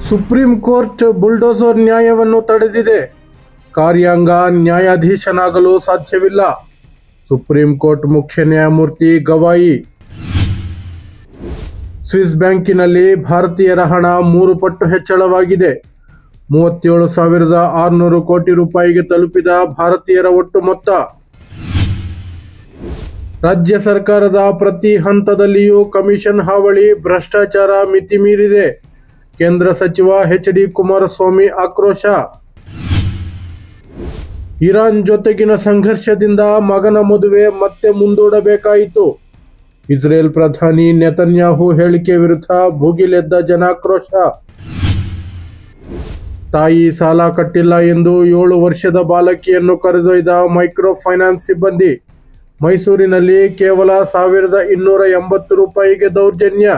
Supreme court bulldozer ನ್ಯಾಯವನ್ನು ತಡೆದಿದೆ. ಕಾರ್ಯಾಂಗ ನ್ಯಾಯಾಧೀಶನಾಗಲು ಸಾಧ್ಯವಿಲ್ಲ. Supreme court ಮುಖ್ಯ ನ್ಯಾಯಮೂರ್ತಿ ಗವಾಯಿ. ಸ್ವಿಸ್ ಬ್ಯಾಂಕಿನಲ್ಲಿ ಭಾರತೀಯರ ಹಣ 3 ಪಟ್ಟು ಹೆಚ್ಚಳವಾಗಿದೆ. 37,600 ಕೋಟಿ ರೂಪಾಯಿಗೆ ತಲುಪಿದ ಭಾರತೀಯರ ಒಟ್ಟು ಮೊತ್ತ. ರಾಜ್ಯ ಸರ್ಕಾರದ ಪ್ರತಿ ಹಂತದಲ್ಲಿಯೂ ಕಮಿಷನ್ ಹಾವಳಿ, ಭ್ರಷ್ಟಾಚಾರ ಮಿತಿ ಮೀರಿದೆ. ಕೇಂದ್ರ ಸಚಿವ ಎಚ್.ಡಿ. ಕುಮಾರಸ್ವಾಮಿ ಆಕ್ರೋಶ. ಇರಾನ್ ಜೊತೆಗಿನ ಸಂಘರ್ಷದಿಂದ ಮಗನ ಮದುವೆ ಮತ್ತೆ ಮುಂದೂಡಬೇಕಾಯಿತು. ಇಸ್ರೇಲ್ ಪ್ರಧಾನಿ ನೆತನ್ಯಾಹು ಹೇಳಿಕೆ ವಿರುದ್ಧ ಭುಗಿಲೆದ್ದ ಜನಾಕ್ರೋಶ. ತಾಯಿ ಸಾಲ ಕಟ್ಟಿಲ್ಲ ಎಂದು 7 ವರ್ಷದ ಬಾಲಕಿಯನ್ನು ಕರೆದೊಯ್ದ ಮೈಕ್ರೋ ಫೈನಾನ್ಸ್ ಸಿಬ್ಬಂದಿ. ಮೈಸೂರಿನಲ್ಲಿ ಕೇವಲ 1,280 ರೂಪಾಯಿಗೆ ದೌರ್ಜನ್ಯ.